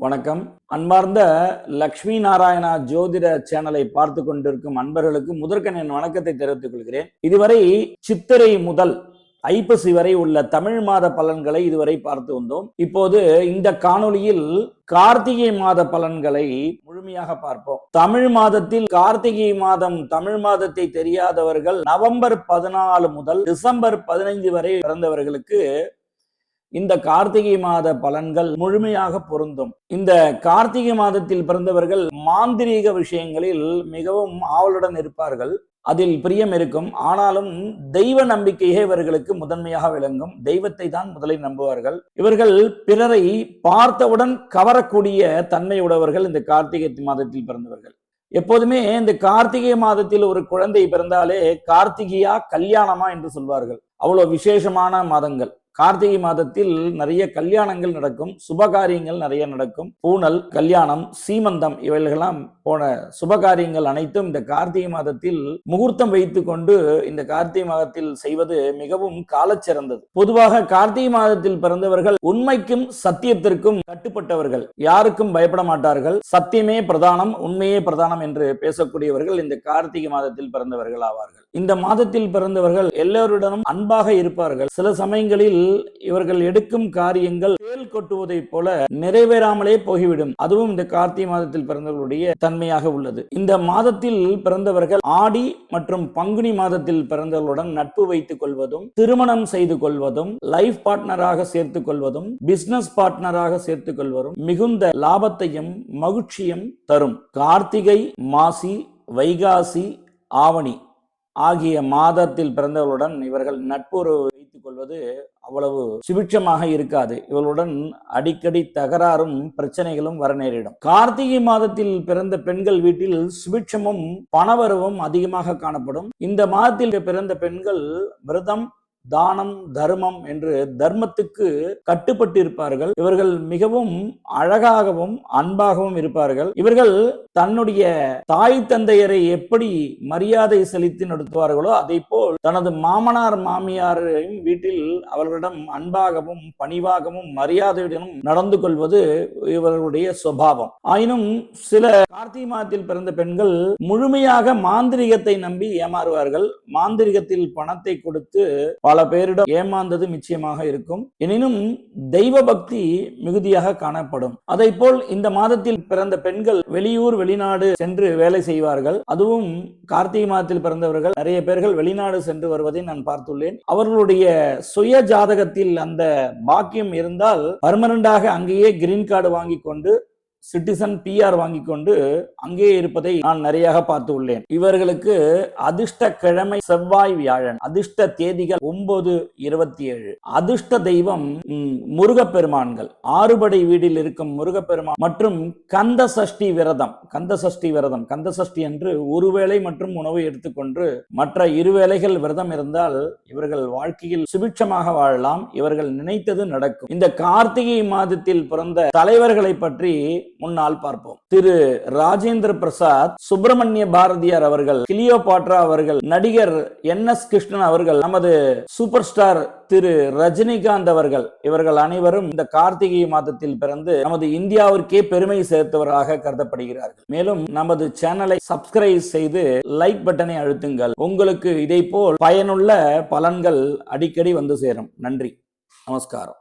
வணக்கம். அன்பார்ந்த லக்ஷ்மி நாராயணா ஜோதிட சேனலை பார்த்து கொண்டிருக்கும் அன்பர்களுக்கு முதற்கண் என் வணக்கத்தை தெரிவித்துக் கொள்கிறேன். இதுவரை சித்திரை முதல் ஐப்பசி வரை உள்ள தமிழ் மாத பலன்களை இதுவரை பார்த்து வந்தோம். இப்போது இந்த காணொளியில் கார்த்திகை மாத பலன்களை முழுமையாக பார்ப்போம். தமிழ் மாதத்தில் கார்த்திகை மாதம் தமிழ் மாதத்தை தெரியாதவர்கள் நவம்பர் 14 முதல் டிசம்பர் 15 வரை பிறந்தவர்களுக்கு இந்த கார்த்திகை மாத பலன்கள் முழுமையாக பொருந்தும். இந்த கார்த்திகை மாதத்தில் பிறந்தவர்கள் மாந்திரீக விஷயங்களில் மிகவும் ஆவலுடன் இருப்பார்கள். அதில் பிரியம் இருக்கும். ஆனாலும் தெய்வ நம்பிக்கையே இவர்களுக்கு முதன்மையாக விளங்கும். தெய்வத்தை தான் முதலில் நம்புவார்கள். இவர்கள் பிறரை பார்த்தவுடன் கவரக்கூடிய தன்மை உடையவர்கள் இந்த கார்த்திகை மாதத்தில் பிறந்தவர்கள். எப்போதுமே இந்த கார்த்திகை மாதத்தில் ஒரு குழந்தை பிறந்தாலே கார்த்திகையா கல்யாணமா என்று சொல்வார்கள். அவ்வளவு விசேஷமான மாதங்கள். கார்த்திகை மாதத்தில் நிறைய கல்யாணங்கள் நடக்கும், சுபகாரியங்கள் நிறைய நடக்கும். பூனல், கல்யாணம், சீமந்தம் இவைகளெல்லாம் போன சுபகாரியங்கள் அனைத்தும் இந்த கார்த்திகை மாதத்தில் முகூர்த்தம் வைத்து கொண்டு இந்த கார்த்திகை மாதத்தில் செய்வது மிகவும் காலச்சிறந்தது. பொதுவாக கார்த்திகை மாதத்தில் பிறந்தவர்கள் உண்மைக்கும் சத்தியத்திற்கும் கட்டுப்பட்டவர்கள். யாருக்கும் பயப்பட மாட்டார்கள். சத்தியமே பிரதானம், உண்மையே பிரதானம் என்று பேசக்கூடியவர்கள் இந்த கார்த்திகை மாதத்தில் பிறந்தவர்கள் ஆவார்கள். இந்த மாதத்தில் பிறந்தவர்கள் எல்லோருடனும் அன்பாக இருப்பார்கள். சில சமயங்களில் இவர்கள் எடுக்கும் காரியங்கள் தேல் கொட்டுவதை போல நிறைவேறாமலே போய்விடும். அதுவும் இந்த கார்த்திகை மாதத்தில் பிறந்தவர்களுடைய தன்மையாக உள்ளது. இந்த மாதத்தில் பிறந்தவர்கள் ஆடி மற்றும் பங்குனி மாதத்தில் பிறந்தவர்களுடன் நட்பு வைத்துக் கொள்வதும், திருமணம் செய்து கொள்வதும், லைஃப் பார்ட்னராக சேர்த்துக் கொள்வதும், பிசினஸ் பார்ட்னராக சேர்த்துக் கொள்வதும் மிகுந்த லாபத்தையும் மகிழ்ச்சியும் தரும். கார்த்திகை, மாசி, வைகாசி, ஆவணி ஆகிய மாதத்தில் பிறந்தவர்களுடன் இவர்கள் நட்புறவு வைத்துக் கொள்வது அவ்வளவு சுபிட்சமாக இருக்காது. இவர்களுடன் அடிக்கடி தகராறும் பிரச்சனைகளும் வர நேரிடும். கார்த்திகை மாதத்தில் பிறந்த பெண்கள் வீட்டில் சுபிட்சமும் பணவரவும் அதிகமாக காணப்படும். இந்த மாதத்தில் பிறந்த பெண்கள் விரதம், தானம், தர்மம் என்று தர்மத்துக்கு கட்டுப்பட்டு இருப்பார்கள். இவர்கள் மிகவும் அழகாகவும் அன்பாகவும் இருப்பார்கள். இவர்கள் தன்னுடைய தாய் தந்தையரை எப்படி மரியாதை செலுத்தி நடத்துவார்களோ அதை போல் தனது மாமனார் மாமியாரையும் வீட்டில் அவர்களிடம் அன்பாகவும் பணிவாகவும் மரியாதையுடனும் நடந்து கொள்வது இவர்களுடைய சுபாவம். ஆயினும் சில கார்த்திகை மாதத்தில் பிறந்த பெண்கள் முழுமையாக மாந்திரிகத்தை நம்பி ஏமாறுவார்கள். மாந்திரிகத்தில் பணத்தை கொடுத்து பல பேரிடம் ஏமாந்தது நிச்சயமாக இருக்கும். எனினும் தெய்வ பக்தி மிகுதியாக காணப்படும். அதை போல் இந்த மாதத்தில் பிறந்த பெண்கள் வெளியூர் வெளிநாடு சென்று வேலை செய்வார்கள். அதுவும் கார்த்திகை மாதத்தில் பிறந்தவர்கள் நிறைய பேர்கள் வெளிநாடு சென்று வருவதை நான் பார்த்துள்ளேன். அவர்களுடைய சுய ஜாதகத்தில் அந்த பாக்கியம் இருந்தால் பர்மனண்டாக அங்கேயே கிரீன் கார்டு வாங்கி கொண்டு சிட்டிசன் PR வாங்கி கொண்டு அங்கே இருப்பதை நான் நிறைய பார்த்து உள்ளேன். இவர்களுக்கு அதிர்ஷ்ட கிழமை செவ்வாய், வியாழன். அதிர்ஷ்ட தேதிகள் 9, 27. அதிர்ஷ்ட தெய்வம் முருகப்பெருமான்கள். ஆறுபடை வீடில் இருக்கும் முருகப்பெருமான் மற்றும் கந்த சஷ்டி விரதம். கந்த சஷ்டி என்று ஒருவேளை மற்றும் உணவு எடுத்துக்கொண்டு மற்ற 2 வேளைகள் விரதம் இருந்தால் இவர்கள் வாழ்க்கையில் சுபிட்சமாக வாழலாம். இவர்கள் நினைத்தது நடக்கும். இந்த கார்த்திகை மாதத்தில் பிறந்த தலைவர்களை பற்றி முன்னால் பார்ப்போம். திரு ராஜேந்திர பிரசாத், சுப்பிரமணிய பாரதியார் அவர்கள், கிளியோபாட்ரா அவர்கள், நடிகர் NS கிருஷ்ணன் அவர்கள், நமது சூப்பர் ஸ்டார் திரு ரஜினிகாந்த் அவர்கள், இவர்கள் அனைவரும் இந்த கார்த்திகை மாதத்தில் பிறந்து நமது இந்தியாவிற்கே பெருமை சேர்த்தவராக கருதப்படுகிறார்கள். மேலும் நமது சேனலை சப்ஸ்கிரைப் செய்து லைக் பட்டனை அழுத்துங்கள். உங்களுக்கு இதை போல் பயனுள்ள பலன்கள் அடிக்கடி வந்து சேரும். நன்றி, நமஸ்காரம்.